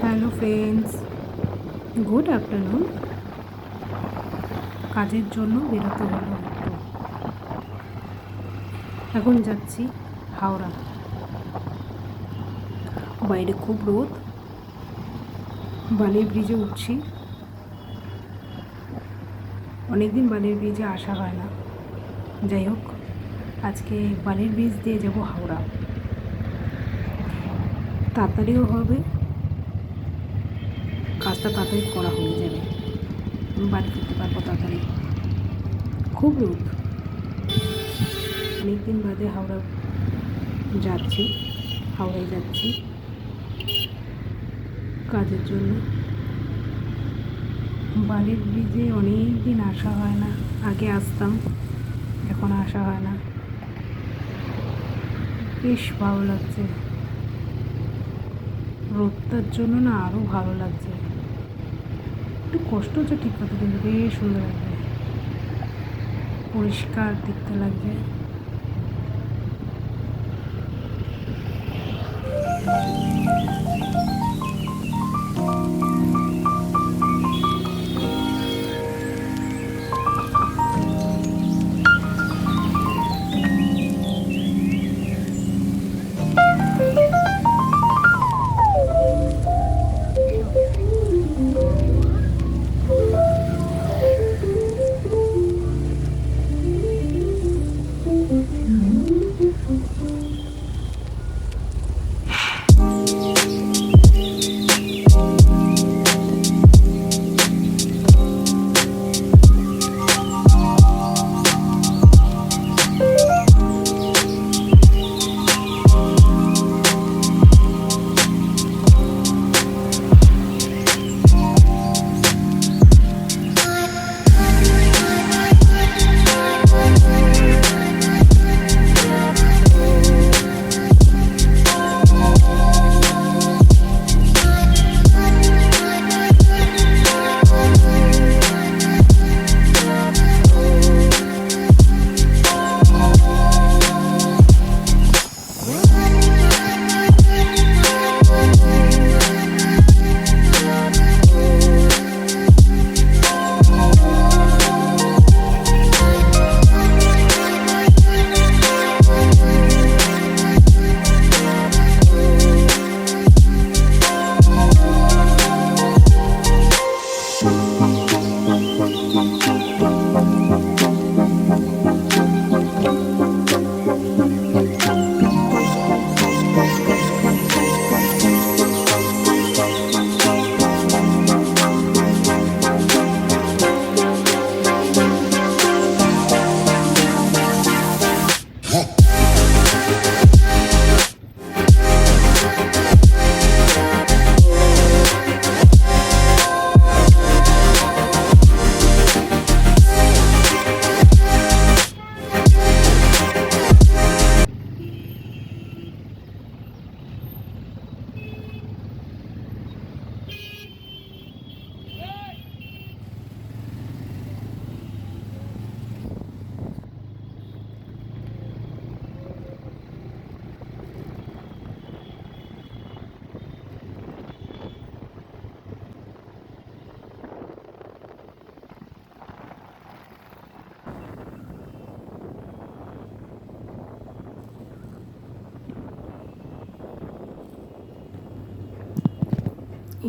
Hello friends, good afternoon. কাজের জন্য বেরোতে হলো একটু। এখন যাচ্ছি হাওড়া। বাইরে খুব রোদ, বালির ব্রিজে উঠছি। অনেকদিন বালির ব্রিজে আসা হয় না। যাই হোক, আজকে বালির ব্রিজ দিয়ে যাব হাওড়া। তাড়াতাড়িও হবে, কাজটা তাড়াতাড়ি করা হয়ে যাবে, বাড়ি ফিরতে পারবো তাড়াতাড়ি। খুব রোদ, অনেকদিন বাদে হাওড়ায় যাচ্ছি কাজের জন্য। বালির ব্রিজে অনেক দিন আসা হয় না। আগে আসতাম, এখন আসা হয় না। বেশ ভালো লাগছে, রোদটার জন্য না আরও ভালো লাগছে। একটু কষ্ট হচ্ছে ঠিক কথা, কিন্তু বেশ সুন্দর লাগছে, পরিষ্কার দেখতে লাগছে।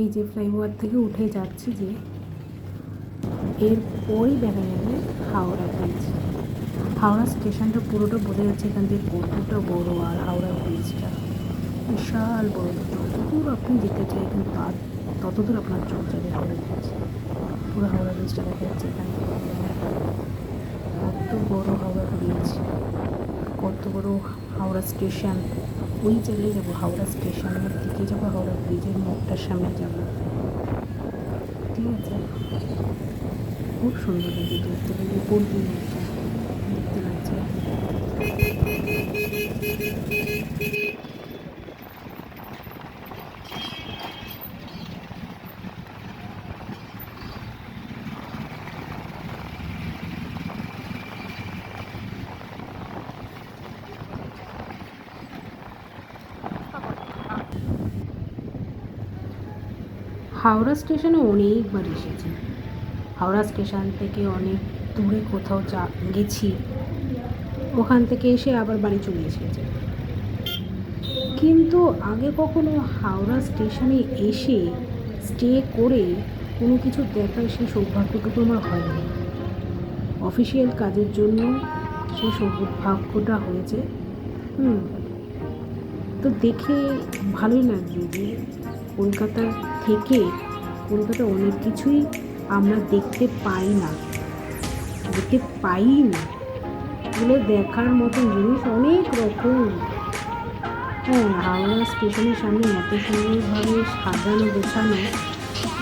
এই যে ফ্লাইওভার থেকে উঠে যাচ্ছি, যে এরপরই দেখা যাবে হাওড়া ব্রিজ। হাওড়া স্টেশনটা পুরোটা বোঝা যাচ্ছে এখান থেকে কতটা বড়, আর হাওড়া ব্রিজটা বিশাল বড়। যতদূর আপনি যেতে চাই কিন্তু ততদূর আপনার চোখ যাবে হাওড়া ব্রিজ। পুরো হাওড়া ব্রিজটা দেখা যাচ্ছে এখান থেকে। কত বড় হাওড়া ব্রিজ, কত বড় হাওড়া স্টেশন। ওই জায়গায় যাবো, হাওড়া স্টেশনের দিকে যাবো, হাওড়া ব্রিজের মুখটার সামনে যাবো। ঠিক আছে, খুব সুন্দর লাগে দেখতে, উপর দিয়ে দেখতে লাগছে। হাওড়া স্টেশনে অনেকবার এসেছি। হাওড়া স্টেশন থেকে অনেক দূরে কোথাও গেছি, ওখান থেকে এসে আবার বাড়ি চলে এসেছি। কিন্তু আগে কখনো হাওড়া স্টেশনে এসে স্টে করে কোনো কিছু দেখার সেই সৌভাগ্যটুকু আমার হয়নি। অফিসিয়াল কাজের জন্য সেই সৌভাগ্যটা হয়েছে। তো দেখে ভালোই লাগছে যে কলকাতা থেকে কলকাতা অনেক কিছুই আমরা দেখতে পাই না, এগুলো দেখার মতন জিনিস অনেক রকম। হ্যাঁ, হাওড়া স্টেশনের সামনে এত সুন্দরভাবে সাজানো গোছানো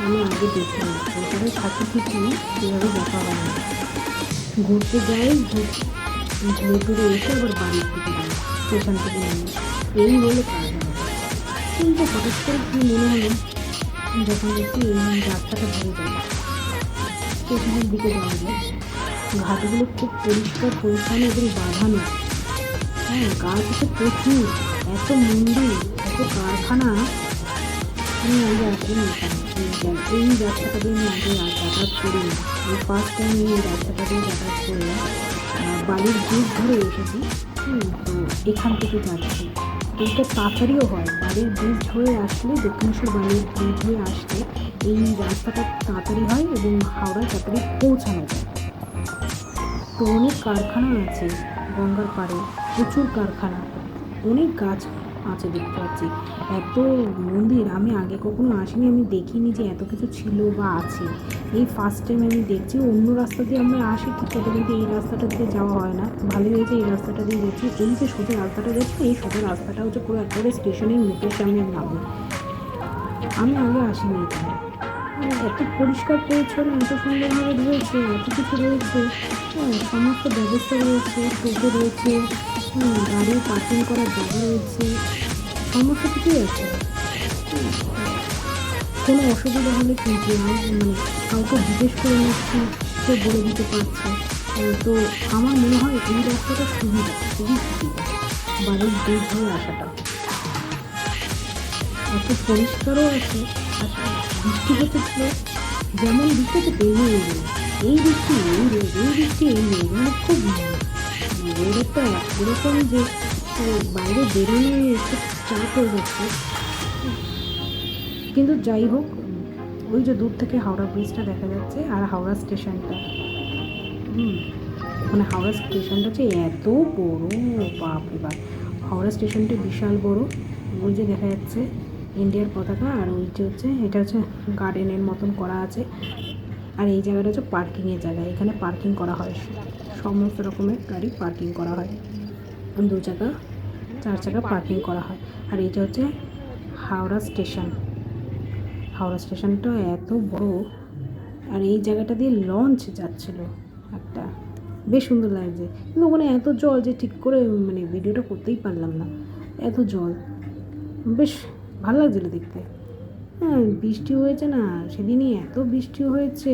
আমি আগে দেখিনি। কলকাতায় থাকি ঠিকই, সেভাবে দেখা হয় না। ঘুরতে যাই, ঘুরে টুরে এসে আবার বাড়ির দিকে যাই, স্টেশন থেকে নেমে এই হলো কাজ হবে। কিন্তু হঠাৎ করে কী মনে হলো, যখন দেখি এই রাস্তাটা ধরে যায়, স্টেশনের দিকে যাওয়া যায়, ঘাটগুলো খুব পরিষ্কার পরিচ্ছন্ন এবং বাঁধানো। হ্যাঁ, গাছ আছে প্রচুর, এত মন্দির, এত কারখানা আমি আগে আসিনি এখানে। এই রাস্তাটা দিয়ে আমি আগে যাতায়াত করিনি, এই ফার্স্ট টাইম এই রাস্তাটা দিয়ে যাতায়াত করলাম। বালির ব্রিজ ধরে এসেছি, তো এখান থেকে যাচ্ছি। তো এটা তাড়াতাড়িও হয়, বালির ব্রিজ হয়ে আসলে, দক্ষিণেশ্বর বালির ব্রিজ হয়ে আসলে এই রাস্তাটা তাড়াতাড়ি হয় এবং হাওড়ায় তাড়াতাড়ি পৌঁছানো যায়। তো অনেক কারখানা আছে গঙ্গার পাড়ে, প্রচুর কারখানা, অনেক গাছ আছে দেখতে পাচ্ছি, এত মন্দির। আমি আগে কখনো আসিনি, আমি দেখিনি যে এত কিছু ছিল বা আছে। এই ফার্স্ট টাইম আমি দেখছি। অন্য রাস্তা দিয়ে আমরা আসি ঠিক কথা, কিন্তু এই রাস্তাটা দিয়ে যাওয়া হয় না। ভালোই হয়েছে এই রাস্তাটা দিয়ে গেছি। এই যে সোজা রাস্তাটা যাচ্ছে, এই সোজা রাস্তাটা হচ্ছে পুরো একেবারে স্টেশনের মুখের সামনে নামে। আমি আগে আসিনি এখানে। এত পরিষ্কার পরিচ্ছন্ন, এত সুন্দরভাবে রয়েছে, এত কিছু রয়েছে। সমস্ত ব্যবস্থা রয়েছে, টোটো রয়েছে, গাড়ি পার্কিং করার জায়গা রয়েছে, সমস্ত কিছুই আছে। কোনো অসুবিধা হলে কিন্তু কাউকে জিজ্ঞেস করে নিচ্ছি, সে বলে দিতে পারছে। তো আমার মনে হয় এই রাস্তাটা খুবই সুবিধা, বাড়ির ব্রিজ হয়ে আসাটা এত পরিষ্কারও আছে। বৃষ্টি হচ্ছে, যেমন বৃষ্টি হচ্ছে তেমনি এই বৃষ্টি এই রোদ, এই বৃষ্টি এই রোদ, মানে খুব ওয়েদারটা এরকম যে বাইরে বেরোনো একটু চাপ হয়ে যাচ্ছে। কিন্তু যাই হোক, ওই যে দূর থেকে হাওড়া ব্রিজটা দেখা যাচ্ছে আর হাওড়া স্টেশনটা, মানে হাওড়া স্টেশনটা হচ্ছে এত বড়, বাপরে বাপ। হাওড়া স্টেশনটা বিশাল বড়। ওই যে দেখা যাচ্ছে ইন্ডিয়ার পতাকা, আর ওই যে হচ্ছে এটা হচ্ছে গার্ডেনের মতন করা আছে। আর এই জায়গাটা হচ্ছে পার্কিংয়ের জায়গা, এখানে পার্কিং করা হয়, সমস্ত রকমের গাড়ি পার্কিং করা হয়, 2 চাকা 4 চাকা পার্কিং করা হয়। আর এইটা হচ্ছে হাওড়া স্টেশন। হাওড়া স্টেশনটা এত বড়, আর এই জায়গাটা দিয়ে লঞ্চ যাচ্ছিলো একটা, বেশ সুন্দর লাগছে। কিন্তু ওখানে এত জল যে ঠিক করে ভিডিওটা করতেই পারলাম না, এত জল। বেশ ভালো লাগছিলো দেখতে। হ্যাঁ, বৃষ্টি হয়েছে না সেদিনই, এত বৃষ্টি হয়েছে।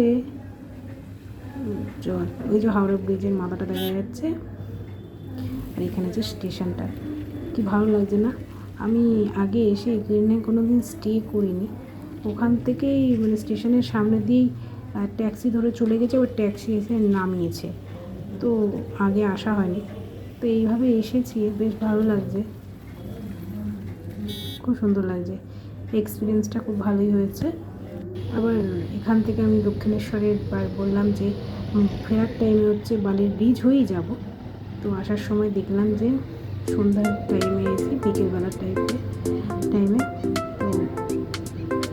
জল, ওই যে হাওড়া ব্রিজের মাথাটা দেখা যাচ্ছে, আর এখানে যে স্টেশনটা, কি ভালো লাগছে না। আমি আগে এসে এখানে কোনো দিন স্টে করিনি, ওখান থেকেই স্টেশনের সামনে দিয়েই ট্যাক্সি ধরে চলে গেছে, ওই ট্যাক্সি এসে নামিয়েছে। তো আগে আসা হয়নি, তো এইভাবে এসেছি, বেশ ভালো লাগছে, খুব সুন্দর লাগছে। এক্সপিরিয়েন্সটা খুব ভালোই হয়েছে। আবার এখান থেকে আমি দক্ষিণেশ্বরের বললাম যে ফেরার টাইমে হচ্ছে বালির ব্রিজ হয়েই যাব। তো আসার সময় দেখলাম যে সন্ধ্যার টাইমে এসে, বিকেলবেলার টাইমে তো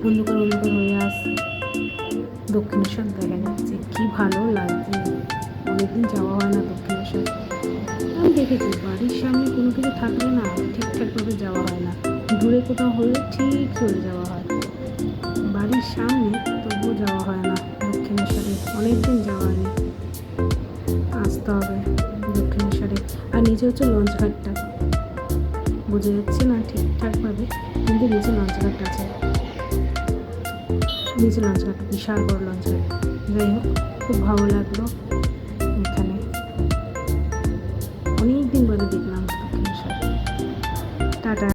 অন্ধকার হয়ে আসছে, দক্ষিণেশ্বর দেখা যাচ্ছে, কী ভালো লাগছে। অনেকদিন যাওয়া হয় না দক্ষিণেশ্বর। আমি দেখেছি বাড়ির সামনে কোনো কিছু থাকলে না ঠিকঠাকভাবে যাওয়া হয় না, দূরে কোথাও হলে ঠিক চলে যাওয়া হয়, বাড়ির সামনে তবুও যাওয়া হয় না দক্ষিণেশ্বরে। অনেকদিন যাওয়া হয়নি, আসতে হবে দক্ষিণেশ্বরে। আর নিচে হচ্ছে লঞ্চ ঘাটটা, বোঝা যাচ্ছে না ঠিকঠাকভাবে, কিন্তু নিচে লঞ্চ ঘাট আছে, নিচে লঞ্চ ঘাট, বিশাল বড় লঞ্চ ঘাট। যাই হোক, খুব ভালো লাগলো।